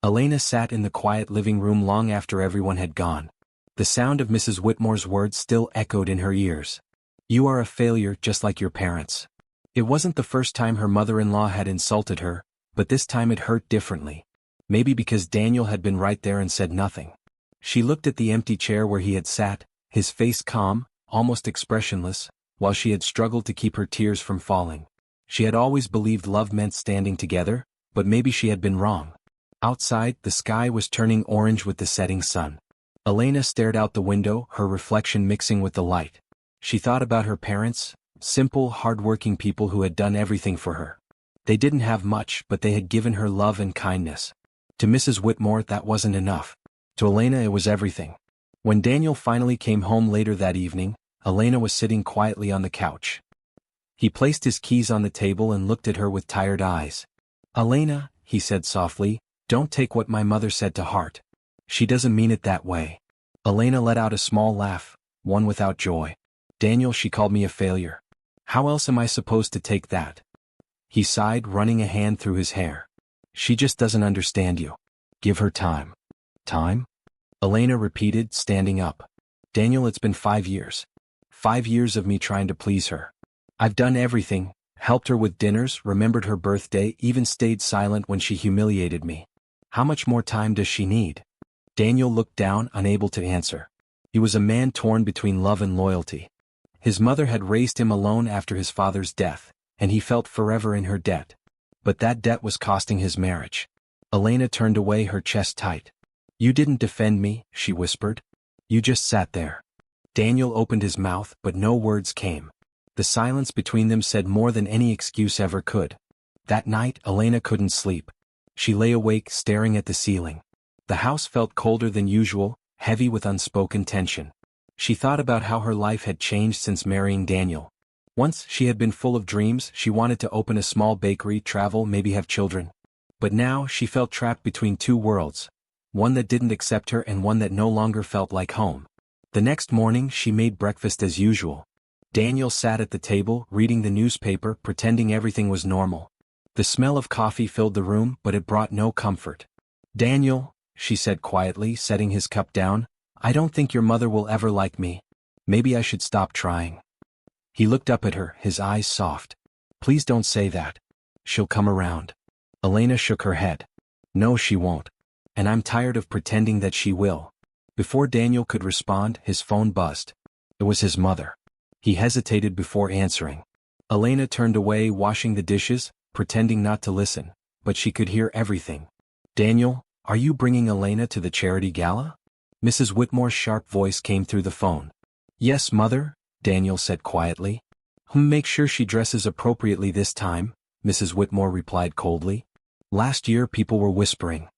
Elena sat in the quiet living room long after everyone had gone. The sound of Mrs. Whitmore's words still echoed in her ears. "You are a failure just like your parents." It wasn't the first time her mother-in-law had insulted her, but this time it hurt differently. Maybe because Daniel had been right there and said nothing. She looked at the empty chair where he had sat, his face calm, almost expressionless, while she had struggled to keep her tears from falling. She had always believed love meant standing together, but maybe she had been wrong. Outside, the sky was turning orange with the setting sun. Elena stared out the window, her reflection mixing with the light. She thought about her parents, simple, hard-working people who had done everything for her. They didn't have much, but they had given her love and kindness. To Mrs. Whitmore, that wasn't enough. To Elena, it was everything. When Daniel finally came home later that evening, Elena was sitting quietly on the couch. He placed his keys on the table and looked at her with tired eyes. "Elena," he said softly, "don't take what my mother said to heart. She doesn't mean it that way." Elena let out a small laugh, one without joy. "Daniel, she called me a failure. How else am I supposed to take that?" He sighed, running a hand through his hair. "She just doesn't understand you. Give her time." "Time?" Elena repeated, standing up. "Daniel, it's been 5 years. 5 years of me trying to please her. I've done everything, helped her with dinners, remembered her birthday, even stayed silent when she humiliated me. How much more time does she need?" Daniel looked down, unable to answer. He was a man torn between love and loyalty. His mother had raised him alone after his father's death, and he felt forever in her debt. But that debt was costing his marriage. Elena turned away, her chest tight. "You didn't defend me," she whispered. "You just sat there." Daniel opened his mouth, but no words came. The silence between them said more than any excuse ever could. That night, Elena couldn't sleep. She lay awake, staring at the ceiling. The house felt colder than usual, heavy with unspoken tension. She thought about how her life had changed since marrying Daniel. Once she had been full of dreams, she wanted to open a small bakery, travel, maybe have children. But now she felt trapped between two worlds, one that didn't accept her and one that no longer felt like home. The next morning she made breakfast as usual. Daniel sat at the table, reading the newspaper, pretending everything was normal. The smell of coffee filled the room, but it brought no comfort. "Daniel," she said quietly, setting his cup down, "I don't think your mother will ever like me. Maybe I should stop trying." He looked up at her, his eyes soft. "Please don't say that. She'll come around." Elena shook her head. "No, she won't. And I'm tired of pretending that she will." Before Daniel could respond, his phone buzzed. It was his mother. He hesitated before answering. Elena turned away, washing the dishes, pretending not to listen, but she could hear everything. "Daniel, are you bringing Elena to the charity gala?" Mrs. Whitmore's sharp voice came through the phone. "Yes, Mother," Daniel said quietly. "Make sure she dresses appropriately this time," Mrs. Whitmore replied coldly. "Last year people were whispering."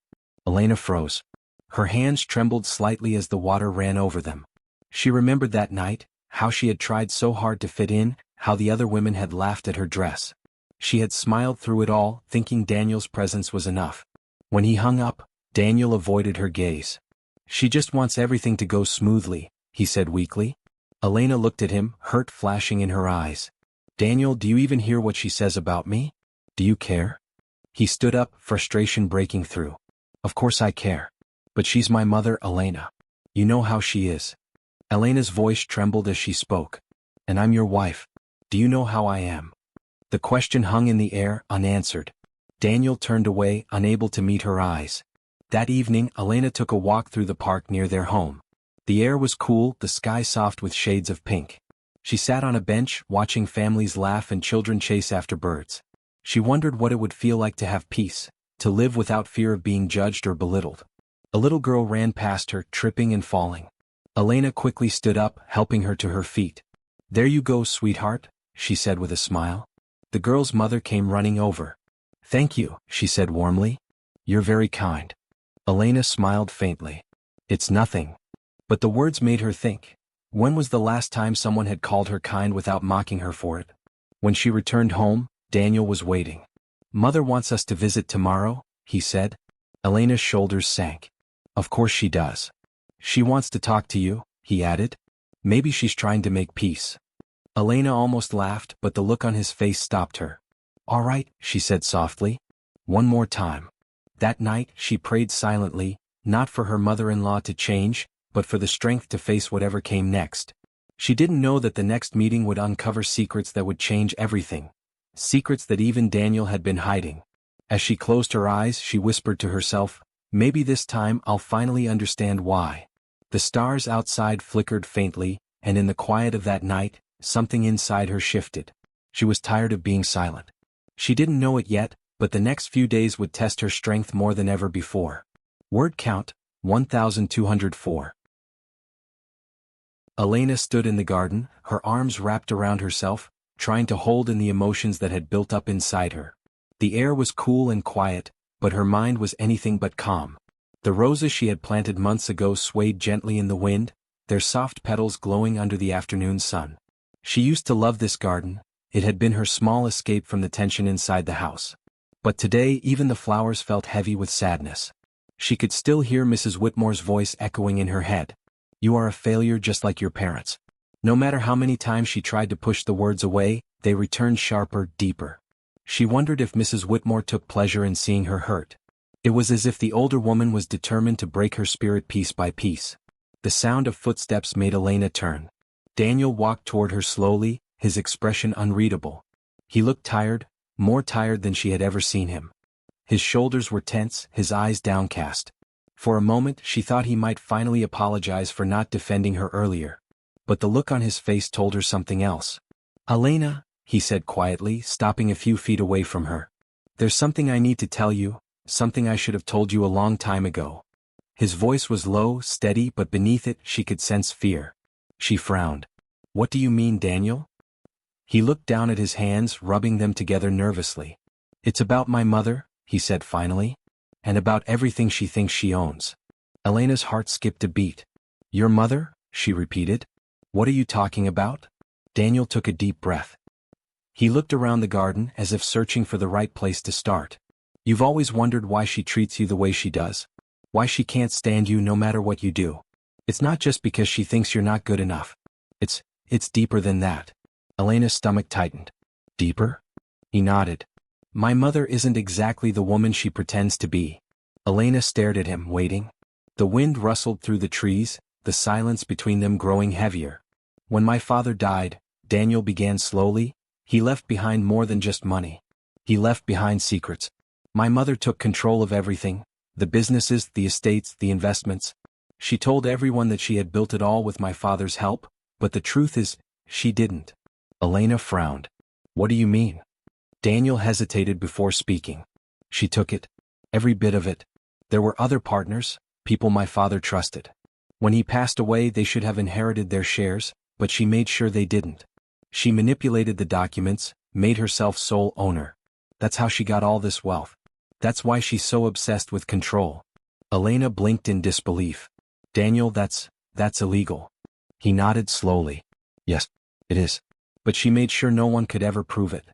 Elena froze. Her hands trembled slightly as the water ran over them. She remembered that night, how she had tried so hard to fit in, how the other women had laughed at her dress. She had smiled through it all, thinking Daniel's presence was enough. When he hung up, Daniel avoided her gaze. "She just wants everything to go smoothly," he said weakly. Elena looked at him, hurt flashing in her eyes. "Daniel, do you even hear what she says about me? Do you care?" He stood up, frustration breaking through. "Of course I care. But she's my mother, Elena. You know how she is." Elena's voice trembled as she spoke. "And I'm your wife. Do you know how I am?" The question hung in the air, unanswered. Daniel turned away, unable to meet her eyes. That evening, Elena took a walk through the park near their home. The air was cool, the sky soft with shades of pink. She sat on a bench, watching families laugh and children chase after birds. She wondered what it would feel like to have peace, to live without fear of being judged or belittled. A little girl ran past her, tripping and falling. Elena quickly stood up, helping her to her feet. "There you go, sweetheart," she said with a smile. The girl's mother came running over. "Thank you," she said warmly. "You're very kind." Elena smiled faintly. "It's nothing." But the words made her think. When was the last time someone had called her kind without mocking her for it? When she returned home, Daniel was waiting. "Mother wants us to visit tomorrow," he said. Elena's shoulders sank. "Of course she does. She wants to talk to you," he added. "Maybe she's trying to make peace." Elena almost laughed, but the look on his face stopped her. "All right," she said softly. "One more time." That night, she prayed silently, not for her mother-in-law to change, but for the strength to face whatever came next. She didn't know that the next meeting would uncover secrets that would change everything. Secrets that even Daniel had been hiding. As she closed her eyes, she whispered to herself, "Maybe this time I'll finally understand why." The stars outside flickered faintly, and in the quiet of that night, something inside her shifted. She was tired of being silent. She didn't know it yet, but the next few days would test her strength more than ever before. Word count, 1204. Elena stood in the garden, her arms wrapped around herself, trying to hold in the emotions that had built up inside her. The air was cool and quiet, but her mind was anything but calm. The roses she had planted months ago swayed gently in the wind, their soft petals glowing under the afternoon sun. She used to love this garden, it had been her small escape from the tension inside the house. But today even the flowers felt heavy with sadness. She could still hear Mrs. Whitmore's voice echoing in her head. "You are a failure just like your parents." No matter how many times she tried to push the words away, they returned sharper, deeper. She wondered if Mrs. Whitmore took pleasure in seeing her hurt. It was as if the older woman was determined to break her spirit piece by piece. The sound of footsteps made Elena turn. Daniel walked toward her slowly, his expression unreadable. He looked tired, more tired than she had ever seen him. His shoulders were tense, his eyes downcast. For a moment she thought he might finally apologize for not defending her earlier. But the look on his face told her something else. "Elena," he said quietly, stopping a few feet away from her. "There's something I need to tell you, something I should have told you a long time ago." His voice was low, steady, but beneath it she could sense fear. She frowned. "What do you mean, Daniel?" He looked down at his hands, rubbing them together nervously. "It's about my mother," he said finally. "And about everything she thinks she owns." Elena's heart skipped a beat. "Your mother?" she repeated. "What are you talking about?" Daniel took a deep breath. He looked around the garden as if searching for the right place to start. "You've always wondered why she treats you the way she does? Why she can't stand you no matter what you do? It's not just because she thinks you're not good enough. It's deeper than that." Elena's stomach tightened. "Deeper?" He nodded. "My mother isn't exactly the woman she pretends to be." Elena stared at him, waiting. The wind rustled through the trees, the silence between them growing heavier. "When my father died," Daniel began slowly, "he left behind more than just money. He left behind secrets. My mother took control of everything, the businesses, the estates, the investments. She told everyone that she had built it all with my father's help, but the truth is, she didn't." Elena frowned. "What do you mean?" Daniel hesitated before speaking. "She took it. Every bit of it. There were other partners, people my father trusted. When he passed away they should have inherited their shares, but she made sure they didn't. She manipulated the documents, made herself sole owner. That's how she got all this wealth. That's why she's so obsessed with control." Elena blinked in disbelief. "Daniel, that's illegal." He nodded slowly. "Yes, it is. But she made sure no one could ever prove it.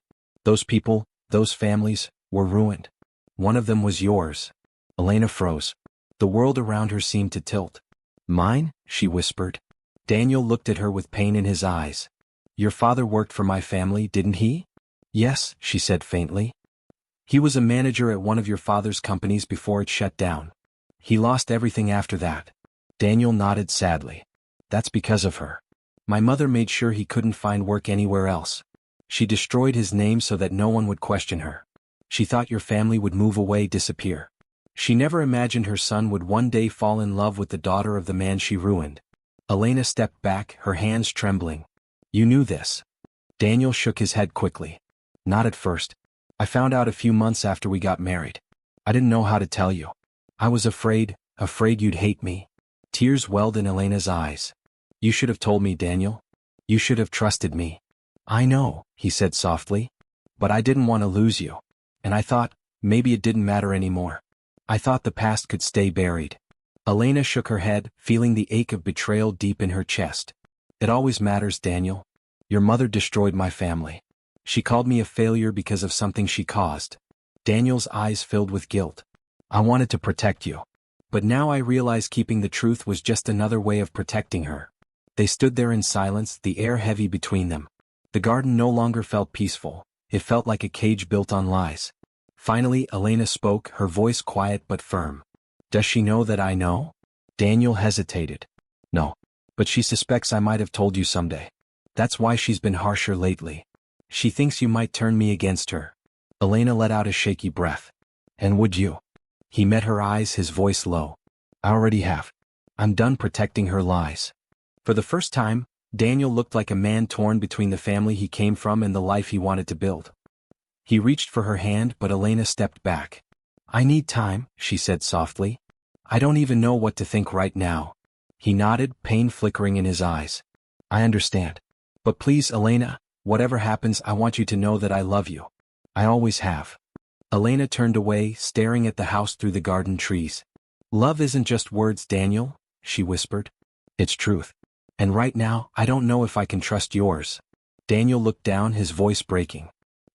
Those people, those families, were ruined. One of them was yours." Elena froze. The world around her seemed to tilt. "Mine?" she whispered. Daniel looked at her with pain in his eyes. "Your father worked for my family, didn't he?" "Yes," she said faintly. "He was a manager at one of your father's companies before it shut down. He lost everything after that." Daniel nodded sadly. "That's because of her. My mother made sure he couldn't find work anywhere else. She destroyed his name so that no one would question her. She thought your family would move away, disappear. She never imagined her son would one day fall in love with the daughter of the man she ruined." Elena stepped back, her hands trembling. "You knew this?" Daniel shook his head quickly. "Not at first. I found out a few months after we got married. I didn't know how to tell you. I was afraid you'd hate me." Tears welled in Elena's eyes. "You should have told me, Daniel. You should have trusted me." "I know," he said softly. "But I didn't want to lose you. And I thought, maybe it didn't matter anymore. I thought the past could stay buried." Elena shook her head, feeling the ache of betrayal deep in her chest. "It always matters, Daniel. Your mother destroyed my family. She called me a failure because of something she caused." Daniel's eyes filled with guilt. "I wanted to protect you. But now I realize keeping the truth was just another way of protecting her." They stood there in silence, the air heavy between them. The garden no longer felt peaceful, it felt like a cage built on lies. Finally, Elena spoke, her voice quiet but firm. Does she know that I know? Daniel hesitated. No. But she suspects I might have told you someday. That's why she's been harsher lately. She thinks you might turn me against her. Elena let out a shaky breath. And would you? He met her eyes, his voice low. I already have. I'm done protecting her lies. For the first time, Daniel looked like a man torn between the family he came from and the life he wanted to build. He reached for her hand, but Elena stepped back. I need time, she said softly. I don't even know what to think right now. He nodded, pain flickering in his eyes. I understand. But please, Elena, whatever happens, I want you to know that I love you. I always have. Elena turned away, staring at the house through the garden trees. Love isn't just words, Daniel, she whispered. It's truth. And right now, I don't know if I can trust yours. Daniel looked down, his voice breaking.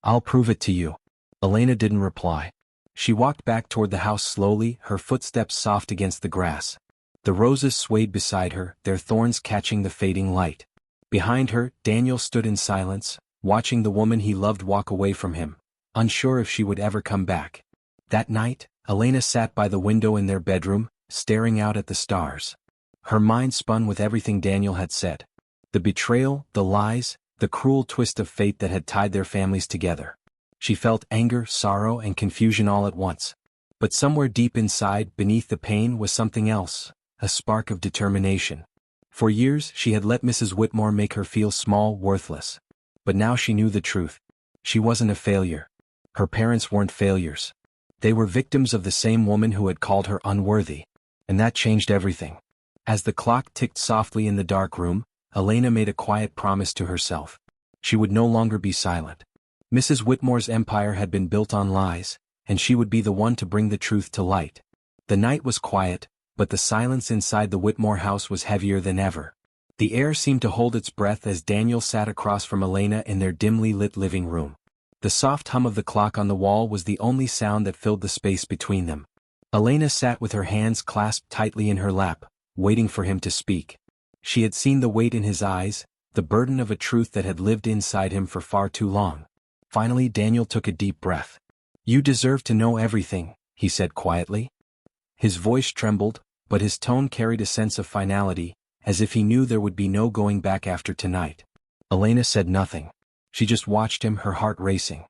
I'll prove it to you. Elena didn't reply. She walked back toward the house slowly, her footsteps soft against the grass. The roses swayed beside her, their thorns catching the fading light. Behind her, Daniel stood in silence, watching the woman he loved walk away from him, unsure if she would ever come back. That night, Elena sat by the window in their bedroom, staring out at the stars. Her mind spun with everything Daniel had said. The betrayal, the lies, the cruel twist of fate that had tied their families together. She felt anger, sorrow, and confusion all at once. But somewhere deep inside, beneath the pain, was something else, a spark of determination. For years, she had let Mrs. Whitmore make her feel small, worthless. But now she knew the truth. She wasn't a failure. Her parents weren't failures. They were victims of the same woman who had called her unworthy. And that changed everything. As the clock ticked softly in the dark room, Elena made a quiet promise to herself. She would no longer be silent. Mrs. Whitmore's empire had been built on lies, and she would be the one to bring the truth to light. The night was quiet, but the silence inside the Whitmore house was heavier than ever. The air seemed to hold its breath as Daniel sat across from Elena in their dimly lit living room. The soft hum of the clock on the wall was the only sound that filled the space between them. Elena sat with her hands clasped tightly in her lap, waiting for him to speak. She had seen the weight in his eyes, the burden of a truth that had lived inside him for far too long. Finally, Daniel took a deep breath. You deserve to know everything, he said quietly. His voice trembled, but his tone carried a sense of finality, as if he knew there would be no going back after tonight. Elena said nothing. She just watched him, her heart racing.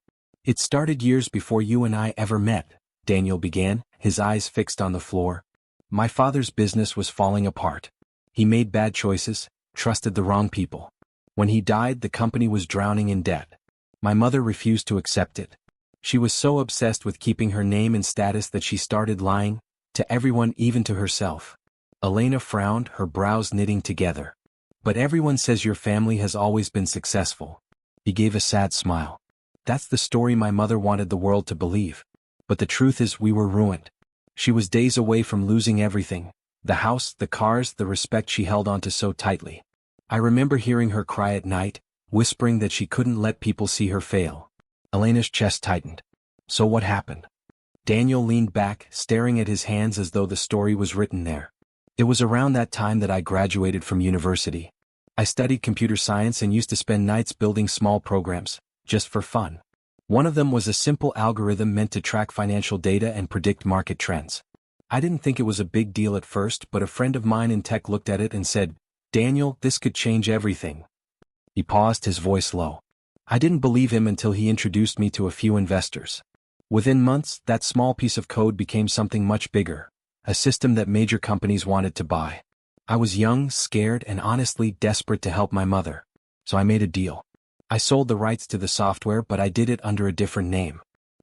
It started years before you and I ever met, Daniel began, his eyes fixed on the floor. My father's business was falling apart. He made bad choices, trusted the wrong people. When he died, the company was drowning in debt. My mother refused to accept it. She was so obsessed with keeping her name and status that she started lying, to everyone, even to herself. Elena frowned, her brows knitting together. But everyone says your family has always been successful. He gave a sad smile. That's the story my mother wanted the world to believe. But the truth is we were ruined. She was days away from losing everything, the house, the cars, the respect she held onto so tightly. I remember hearing her cry at night, whispering that she couldn't let people see her fail. Elena's chest tightened. So what happened? Daniel leaned back, staring at his hands as though the story was written there. It was around that time that I graduated from university. I studied computer science and used to spend nights building small programs, just for fun. One of them was a simple algorithm meant to track financial data and predict market trends. I didn't think it was a big deal at first, but a friend of mine in tech looked at it and said, Daniel, this could change everything. He paused, his voice low. I didn't believe him until he introduced me to a few investors. Within months, that small piece of code became something much bigger, a system that major companies wanted to buy. I was young, scared, and honestly desperate to help my mother. So I made a deal. I sold the rights to the software, but I did it under a different name.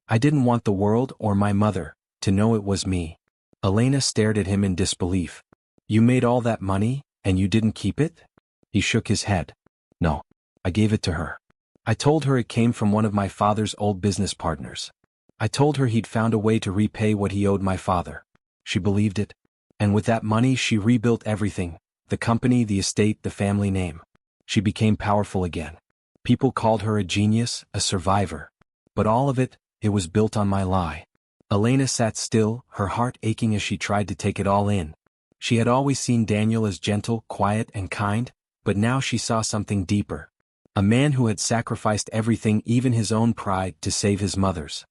I didn't want the world, or my mother, to know it was me. Elena stared at him in disbelief. You made all that money, and you didn't keep it? He shook his head. No. I gave it to her. I told her it came from one of my father's old business partners. I told her he'd found a way to repay what he owed my father. She believed it. And with that money she rebuilt everything, the company, the estate, the family name. She became powerful again. People called her a genius, a survivor. But all of it, it was built on my lie. Elena sat still, her heart aching as she tried to take it all in. She had always seen Daniel as gentle, quiet, and kind, but now she saw something deeper. A man who had sacrificed everything, even his own pride, to save his mother's.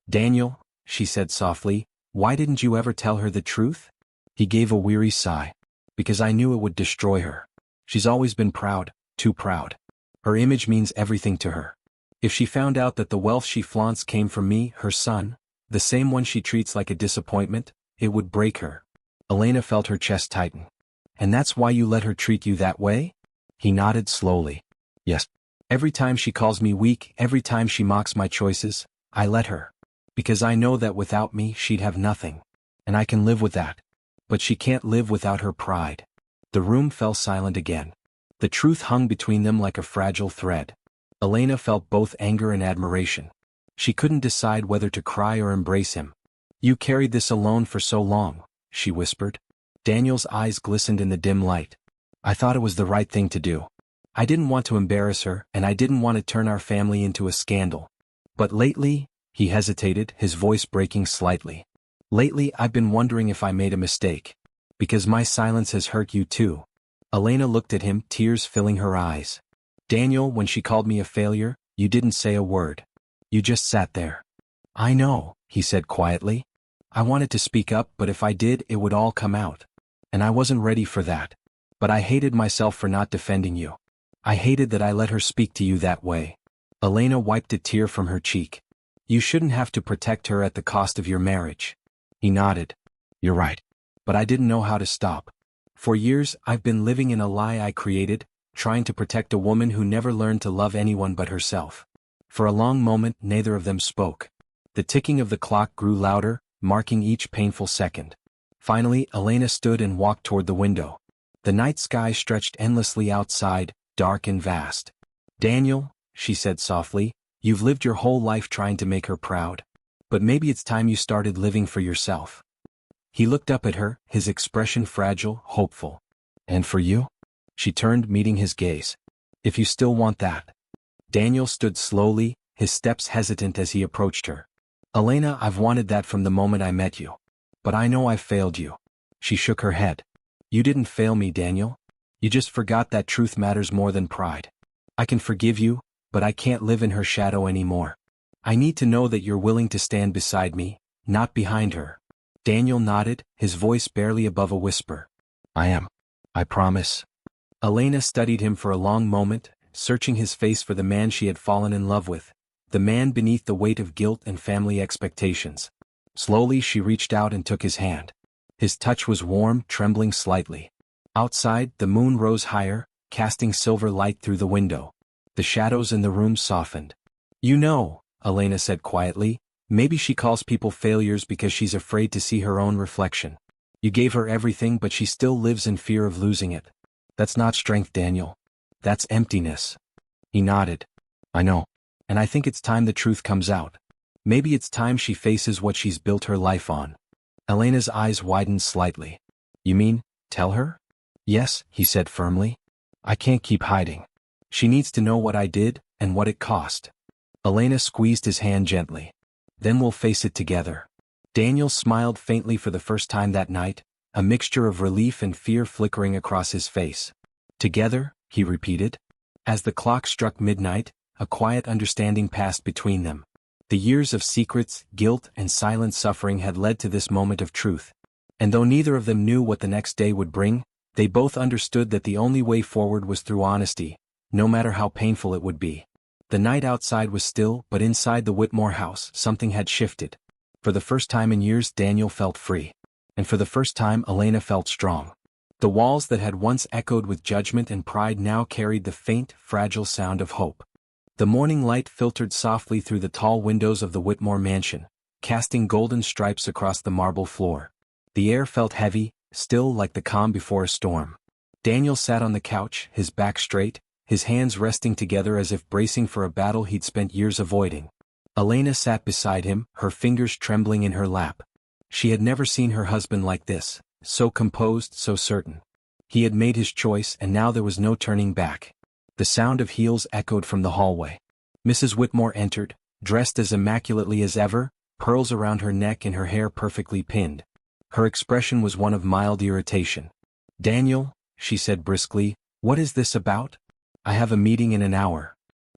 Daniel, she said softly, why didn't you ever tell her the truth? He gave a weary sigh. Because I knew it would destroy her. She's always been proud, too proud. Her image means everything to her. If she found out that the wealth she flaunts came from me, her son, the same one she treats like a disappointment, it would break her. Elena felt her chest tighten. And that's why you let her treat you that way? He nodded slowly. Yes. Every time she calls me weak, every time she mocks my choices, I let her. Because I know that without me she'd have nothing. And I can live with that. But she can't live without her pride. The room fell silent again. The truth hung between them like a fragile thread. Elena felt both anger and admiration. She couldn't decide whether to cry or embrace him. You carried this alone for so long, she whispered. Daniel's eyes glistened in the dim light. I thought it was the right thing to do. I didn't want to embarrass her, and I didn't want to turn our family into a scandal. But lately, he hesitated, his voice breaking slightly. Lately, I've been wondering if I made a mistake. Because my silence has hurt you too. Elena looked at him, tears filling her eyes. Daniel, when she called me a failure, you didn't say a word. You just sat there. I know, he said quietly. I wanted to speak up, but if I did, it would all come out. And I wasn't ready for that. But I hated myself for not defending you. I hated that I let her speak to you that way. Elena wiped a tear from her cheek. You shouldn't have to protect her at the cost of your marriage. He nodded. You're right. But I didn't know how to stop. For years, I've been living in a lie I created, trying to protect a woman who never learned to love anyone but herself. For a long moment, neither of them spoke. The ticking of the clock grew louder, marking each painful second. Finally, Elena stood and walked toward the window. The night sky stretched endlessly outside, dark and vast. Daniel, she said softly, you've lived your whole life trying to make her proud. But maybe it's time you started living for yourself. He looked up at her, his expression fragile, hopeful. And for you? She turned, meeting his gaze. If you still want that. Daniel stood slowly, his steps hesitant as he approached her. Elena, I've wanted that from the moment I met you. But I know I've failed you. She shook her head. You didn't fail me, Daniel. You just forgot that truth matters more than pride. I can forgive you, but I can't live in her shadow anymore. I need to know that you're willing to stand beside me, not behind her. Daniel nodded, his voice barely above a whisper. I am. I promise. Elena studied him for a long moment, searching his face for the man she had fallen in love with, the man beneath the weight of guilt and family expectations. Slowly she reached out and took his hand. His touch was warm, trembling slightly. Outside, the moon rose higher, casting silver light through the window. The shadows in the room softened. You know, Elena said quietly, maybe she calls people failures because she's afraid to see her own reflection. You gave her everything, but she still lives in fear of losing it. That's not strength, Daniel. That's emptiness. He nodded. I know. And I think it's time the truth comes out. Maybe it's time she faces what she's built her life on. Elena's eyes widened slightly. You mean, tell her? Yes, he said firmly. I can't keep hiding. She needs to know what I did, and what it cost. Elena squeezed his hand gently. Then we'll face it together. Daniel smiled faintly for the first time that night, a mixture of relief and fear flickering across his face. Together, he repeated. As the clock struck midnight, a quiet understanding passed between them. The years of secrets, guilt, and silent suffering had led to this moment of truth. And though neither of them knew what the next day would bring, they both understood that the only way forward was through honesty, no matter how painful it would be. The night outside was still, but inside the Whitmore house, something had shifted. For the first time in years, Daniel felt free. And for the first time, Elena felt strong. The walls that had once echoed with judgment and pride now carried the faint, fragile sound of hope. The morning light filtered softly through the tall windows of the Whitmore mansion, casting golden stripes across the marble floor. The air felt heavy, still like the calm before a storm. Daniel sat on the couch, his back straight, his hands resting together as if bracing for a battle he'd spent years avoiding. Elena sat beside him, her fingers trembling in her lap. She had never seen her husband like this, so composed, so certain. He had made his choice, and now there was no turning back. The sound of heels echoed from the hallway. Mrs. Whitmore entered, dressed as immaculately as ever, pearls around her neck and her hair perfectly pinned. Her expression was one of mild irritation. Daniel, she said briskly, what is this about? I have a meeting in an hour.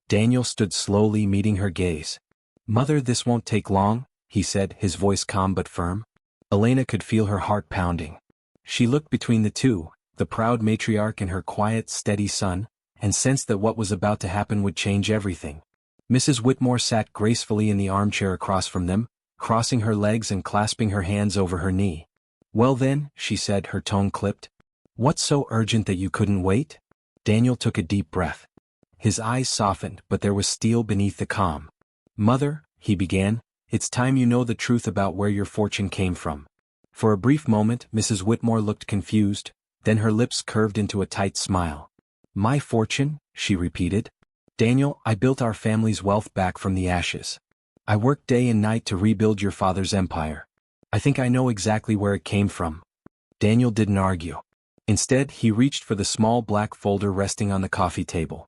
Daniel stood slowly, meeting her gaze. Mother, this won't take long, he said, his voice calm but firm. Elena could feel her heart pounding. She looked between the two, the proud matriarch and her quiet, steady son, and sensed that what was about to happen would change everything. Mrs. Whitmore sat gracefully in the armchair across from them, crossing her legs and clasping her hands over her knee. "Well then," she said, her tone clipped. "What's so urgent that you couldn't wait?" Daniel took a deep breath. His eyes softened, but there was steel beneath the calm. "Mother," he began, "it's time you know the truth about where your fortune came from." For a brief moment, Mrs. Whitmore looked confused, then her lips curved into a tight smile. "My fortune?" she repeated. "Daniel, I built our family's wealth back from the ashes. I worked day and night to rebuild your father's empire. I think I know exactly where it came from." Daniel didn't argue. Instead, he reached for the small black folder resting on the coffee table.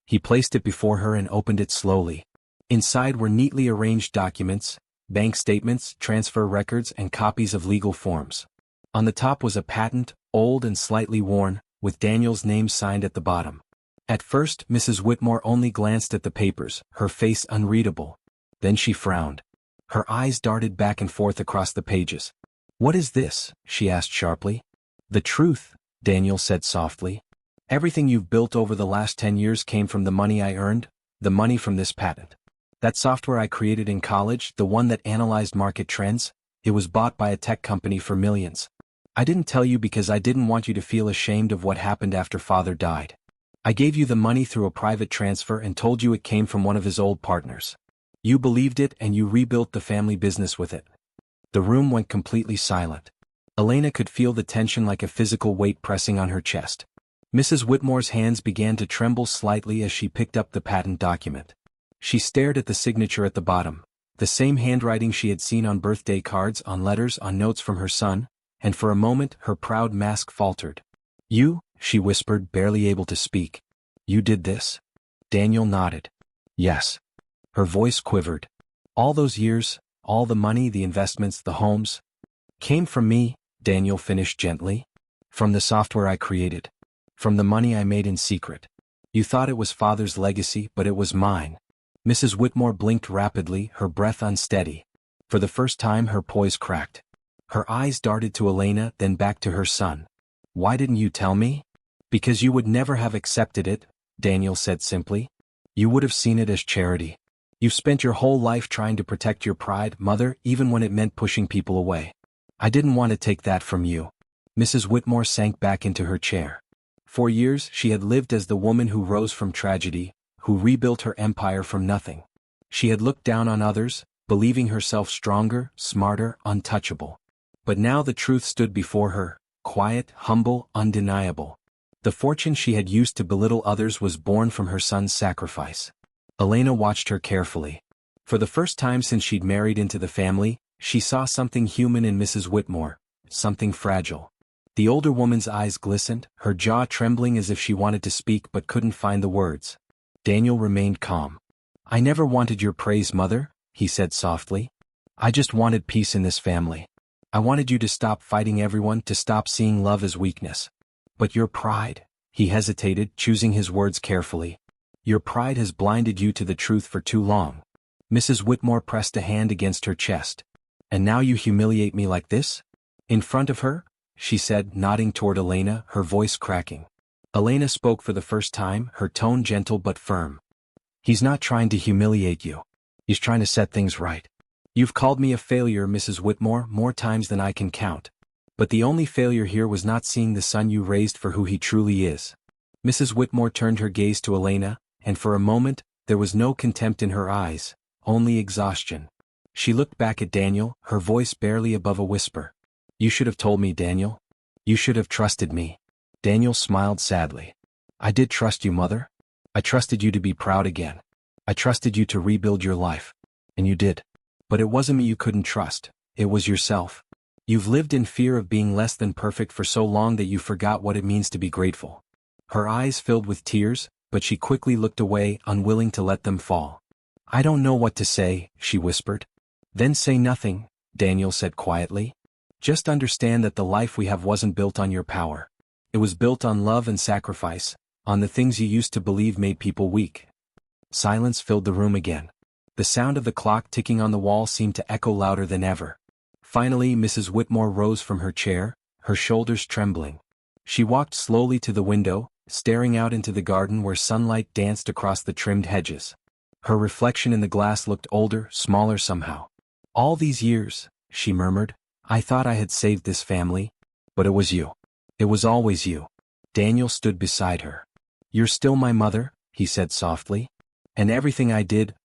He placed it before her and opened it slowly. Inside were neatly arranged documents, bank statements, transfer records, and copies of legal forms. On the top was a patent, old and slightly worn, with Daniel's name signed at the bottom. At first, Mrs. Whitmore only glanced at the papers, her face unreadable. Then she frowned. Her eyes darted back and forth across the pages. "What is this?" she asked sharply. "The truth," Daniel said softly. "Everything you've built over the last 10 years came from the money I earned, the money from this patent. That software I created in college, the one that analyzed market trends, it was bought by a tech company for millions. I didn't tell you because I didn't want you to feel ashamed of what happened after father died. I gave you the money through a private transfer and told you it came from one of his old partners. You believed it and you rebuilt the family business with it." The room went completely silent. Elena could feel the tension like a physical weight pressing on her chest. Mrs. Whitmore's hands began to tremble slightly as she picked up the patent document. She stared at the signature at the bottom, the same handwriting she had seen on birthday cards, on letters, on notes from her son, and for a moment her proud mask faltered. "You," she whispered, barely able to speak. "You did this?" Daniel nodded. "Yes." Her voice quivered. "All those years, all the money, the investments, the homes, came from me," Daniel finished gently. "From the software I created. From the money I made in secret. You thought it was father's legacy, but it was mine." Mrs. Whitmore blinked rapidly, her breath unsteady. For the first time her poise cracked. Her eyes darted to Elena, then back to her son. "Why didn't you tell me?" "Because you would never have accepted it," Daniel said simply. "You would have seen it as charity. You've spent your whole life trying to protect your pride, Mother, even when it meant pushing people away. I didn't want to take that from you." Mrs. Whitmore sank back into her chair. For years she had lived as the woman who rose from tragedy, who rebuilt her empire from nothing. She had looked down on others, believing herself stronger, smarter, untouchable. But now the truth stood before her, quiet, humble, undeniable. The fortune she had used to belittle others was born from her son's sacrifice. Elena watched her carefully. For the first time since she'd married into the family, she saw something human in Mrs. Whitmore, something fragile. The older woman's eyes glistened, her jaw trembling as if she wanted to speak but couldn't find the words. Daniel remained calm. "I never wanted your praise, Mother," he said softly. "I just wanted peace in this family. I wanted you to stop fighting everyone, to stop seeing love as weakness. But your pride," he hesitated, choosing his words carefully. "Your pride has blinded you to the truth for too long." Mrs. Whitmore pressed a hand against her chest. "And now you humiliate me like this? In front of her?" she said, nodding toward Elena, her voice cracking. Elena spoke for the first time, her tone gentle but firm. "He's not trying to humiliate you. He's trying to set things right. You've called me a failure, Mrs. Whitmore, more times than I can count. But the only failure here was not seeing the son you raised for who he truly is." Mrs. Whitmore turned her gaze to Elena, and for a moment, there was no contempt in her eyes, only exhaustion. She looked back at Daniel, her voice barely above a whisper. "You should have told me, Daniel. You should have trusted me." Daniel smiled sadly. "I did trust you, Mother. I trusted you to be proud again. I trusted you to rebuild your life. And you did. But it wasn't me you couldn't trust, it was yourself. You've lived in fear of being less than perfect for so long that you forgot what it means to be grateful." Her eyes filled with tears, but she quickly looked away, unwilling to let them fall. "I don't know what to say," she whispered. "Then say nothing," Daniel said quietly. "Just understand that the life we have wasn't built on your power. It was built on love and sacrifice, on the things you used to believe made people weak." Silence filled the room again. The sound of the clock ticking on the wall seemed to echo louder than ever. Finally, Mrs. Whitmore rose from her chair, her shoulders trembling. She walked slowly to the window, staring out into the garden where sunlight danced across the trimmed hedges. Her reflection in the glass looked older, smaller somehow. "All these years," she murmured, "I thought I had saved this family. But it was you. It was always you." Daniel stood beside her. "You're still my mother," he said softly. "And everything I did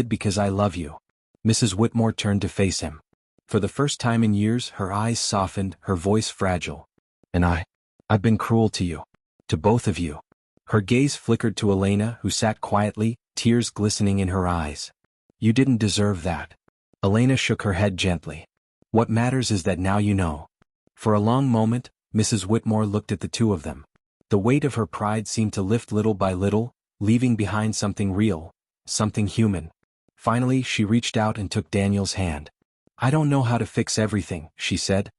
because I love you." Mrs. Whitmore turned to face him. For the first time in years, her eyes softened, her voice fragile. "And I've been cruel to you. To both of you." Her gaze flickered to Elena, who sat quietly, tears glistening in her eyes. "You didn't deserve that." Elena shook her head gently. "What matters is that now you know." For a long moment, Mrs. Whitmore looked at the two of them. The weight of her pride seemed to lift little by little, leaving behind something real, something human. Finally, she reached out and took Daniel's hand. "I don't know how to fix everything," she said,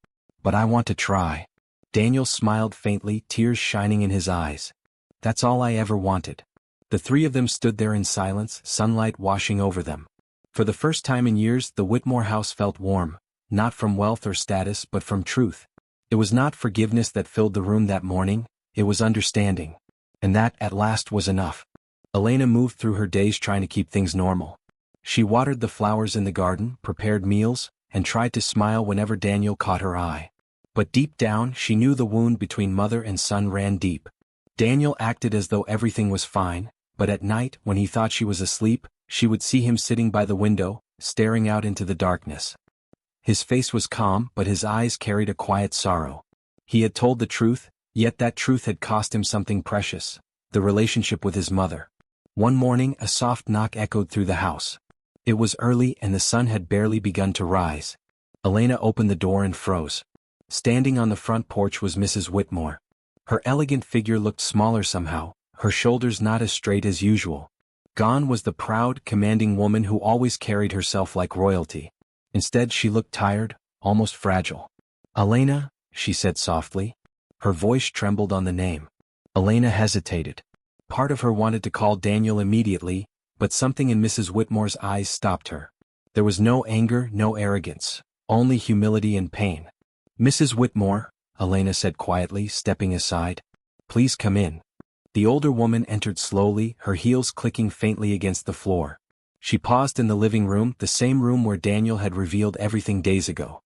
"but I want to try." Daniel smiled faintly, tears shining in his eyes. "That's all I ever wanted." The three of them stood there in silence, sunlight washing over them. For the first time in years, the Whitmore house felt warm, not from wealth or status but from truth. It was not forgiveness that filled the room that morning, it was understanding. And that, at last, was enough. Elena moved through her days trying to keep things normal. She watered the flowers in the garden, prepared meals, and tried to smile whenever Daniel caught her eye. But deep down, she knew the wound between mother and son ran deep. Daniel acted as though everything was fine, but at night, when he thought she was asleep, she would see him sitting by the window, staring out into the darkness. His face was calm, but his eyes carried a quiet sorrow. He had told the truth, yet that truth had cost him something precious, the relationship with his mother. One morning, a soft knock echoed through the house. It was early and the sun had barely begun to rise. Elena opened the door and froze. Standing on the front porch was Mrs. Whitmore. Her elegant figure looked smaller somehow, her shoulders not as straight as usual. Gone was the proud, commanding woman who always carried herself like royalty. Instead, she looked tired, almost fragile. "Elena," she said softly. Her voice trembled on the name. Elena hesitated. Part of her wanted to call Daniel immediately, but something in Mrs. Whitmore's eyes stopped her. There was no anger, no arrogance, only humility and pain. "Mrs. Whitmore," Elena said quietly, stepping aside. "Please come in." The older woman entered slowly, her heels clicking faintly against the floor. She paused in the living room, the same room where Daniel had revealed everything days ago.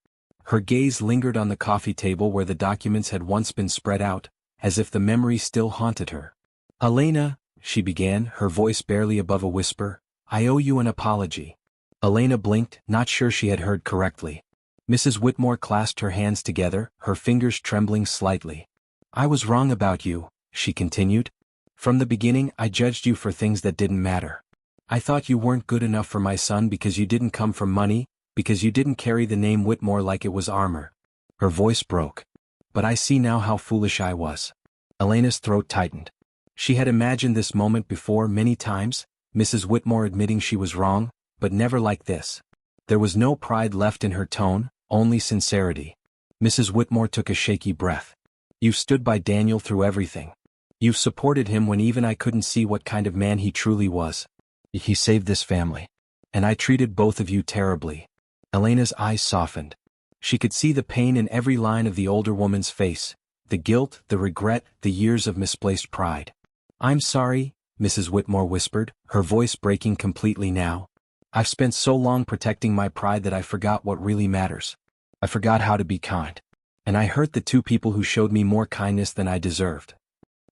Her gaze lingered on the coffee table where the documents had once been spread out, as if the memory still haunted her. "Elena," she began, her voice barely above a whisper, "I owe you an apology." Elena blinked, not sure she had heard correctly. Mrs. Whitmore clasped her hands together, her fingers trembling slightly. "I was wrong about you," she continued. "From the beginning, I judged you for things that didn't matter. I thought you weren't good enough for my son because you didn't come from money, because you didn't carry the name Whitmore like it was armor." Her voice broke. "But I see now how foolish I was." Elena's throat tightened. She had imagined this moment before many times, Mrs. Whitmore admitting she was wrong, but never like this. There was no pride left in her tone, only sincerity. Mrs. Whitmore took a shaky breath. "You've stood by Daniel through everything. You've supported him when even I couldn't see what kind of man he truly was. He saved this family. And I treated both of you terribly." Elena's eyes softened. She could see the pain in every line of the older woman's face, the guilt, the regret, the years of misplaced pride. "I'm sorry," Mrs. Whitmore whispered, her voice breaking completely now. "I've spent so long protecting my pride that I forgot what really matters. I forgot how to be kind. And I hurt the two people who showed me more kindness than I deserved."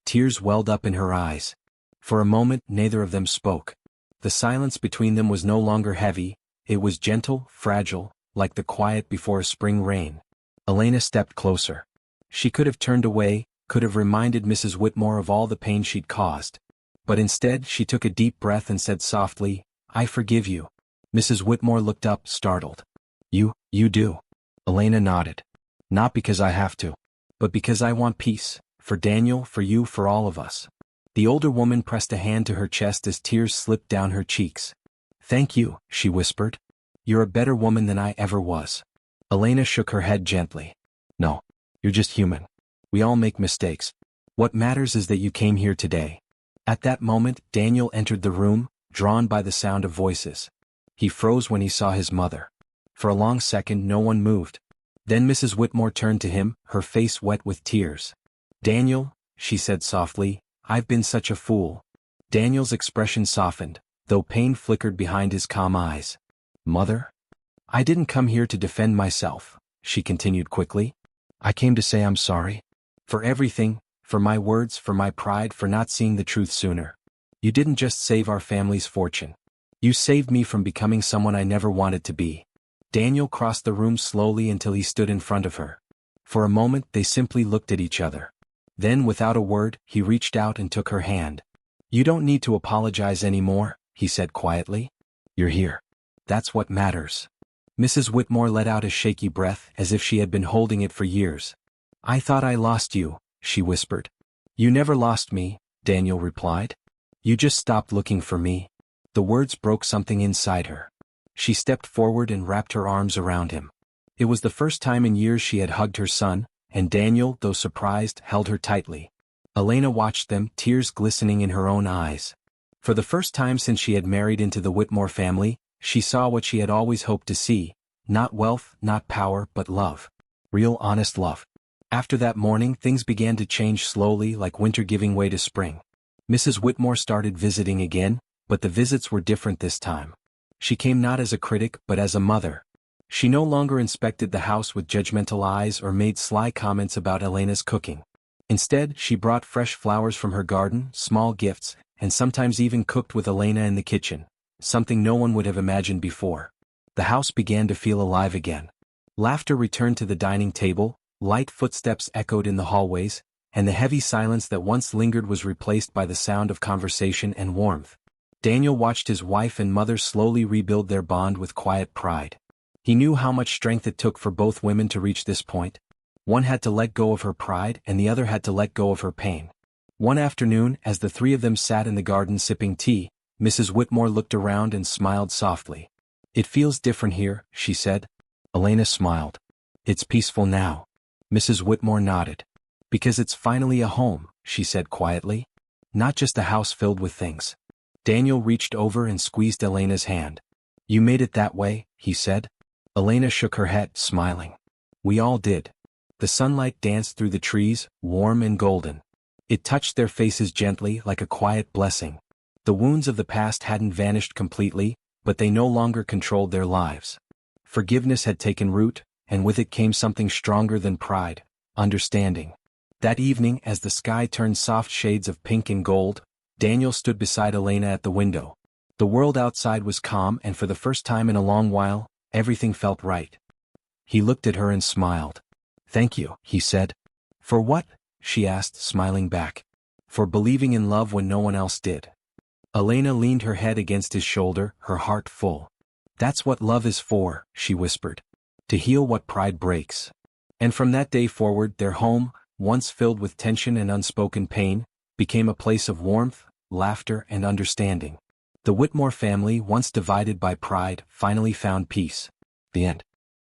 Tears welled up in her eyes. For a moment, neither of them spoke. The silence between them was no longer heavy, it was gentle, fragile, like the quiet before a spring rain. Elena stepped closer. She could have turned away, could have reminded Mrs. Whitmore of all the pain she'd caused. But instead, she took a deep breath and said softly, "I forgive you." Mrs. Whitmore looked up, startled. You do?" Elena nodded. "Not because I have to, but because I want peace, for Daniel, for you, for all of us." The older woman pressed a hand to her chest as tears slipped down her cheeks. "Thank you," she whispered. "You're a better woman than I ever was." Elena shook her head gently. "No, you're just human. We all make mistakes. What matters is that you came here today." At that moment, Daniel entered the room, drawn by the sound of voices. He froze when he saw his mother. For a long second no one moved. Then Mrs. Whitmore turned to him, her face wet with tears. "Daniel," she said softly, "I've been such a fool." Daniel's expression softened, though pain flickered behind his calm eyes. "Mother? I didn't come here to defend myself," she continued quickly. "I came to say I'm sorry. For everything, for my words, for my pride, for not seeing the truth sooner. You didn't just save our family's fortune. You saved me from becoming someone I never wanted to be." Daniel crossed the room slowly until he stood in front of her. For a moment they simply looked at each other. Then without a word, he reached out and took her hand. "You don't need to apologize anymore," he said quietly. "You're here. That's what matters." Mrs. Whitmore let out a shaky breath as if she had been holding it for years. "I thought I lost you," she whispered. "You never lost me," Daniel replied. "You just stopped looking for me." The words broke something inside her. She stepped forward and wrapped her arms around him. It was the first time in years she had hugged her son, and Daniel, though surprised, held her tightly. Elena watched them, tears glistening in her own eyes. For the first time since she had married into the Whitmore family, she saw what she had always hoped to see: not wealth, not power, but love. Real, honest love. After that morning things began to change slowly, like winter giving way to spring. Mrs. Whitmore started visiting again, but the visits were different this time. She came not as a critic but as a mother. She no longer inspected the house with judgmental eyes or made sly comments about Elena's cooking. Instead, she brought fresh flowers from her garden, small gifts, and sometimes even cooked with Elena in the kitchen, something no one would have imagined before. The house began to feel alive again. Laughter returned to the dining table, light footsteps echoed in the hallways, and the heavy silence that once lingered was replaced by the sound of conversation and warmth. Daniel watched his wife and mother slowly rebuild their bond with quiet pride. He knew how much strength it took for both women to reach this point. One had to let go of her pride and the other had to let go of her pain. One afternoon, as the three of them sat in the garden sipping tea, Mrs. Whitmore looked around and smiled softly. "It feels different here," she said. Elena smiled. "It's peaceful now." Mrs. Whitmore nodded. "Because it's finally a home," she said quietly. "Not just a house filled with things." Daniel reached over and squeezed Elena's hand. "You made it that way," he said. Elena shook her head, smiling. "We all did." The sunlight danced through the trees, warm and golden. It touched their faces gently, like a quiet blessing. The wounds of the past hadn't vanished completely, but they no longer controlled their lives. Forgiveness had taken root, and with it came something stronger than pride: understanding. That evening, as the sky turned soft shades of pink and gold, Daniel stood beside Elena at the window. The world outside was calm, and for the first time in a long while, everything felt right. He looked at her and smiled. "Thank you," he said. "For what?" she asked, smiling back. "For believing in love when no one else did." Elena leaned her head against his shoulder, her heart full. "That's what love is for," she whispered. "To heal what pride breaks." And from that day forward, their home, once filled with tension and unspoken pain, became a place of warmth, laughter, and understanding. The Whitmore family, once divided by pride, finally found peace. The end.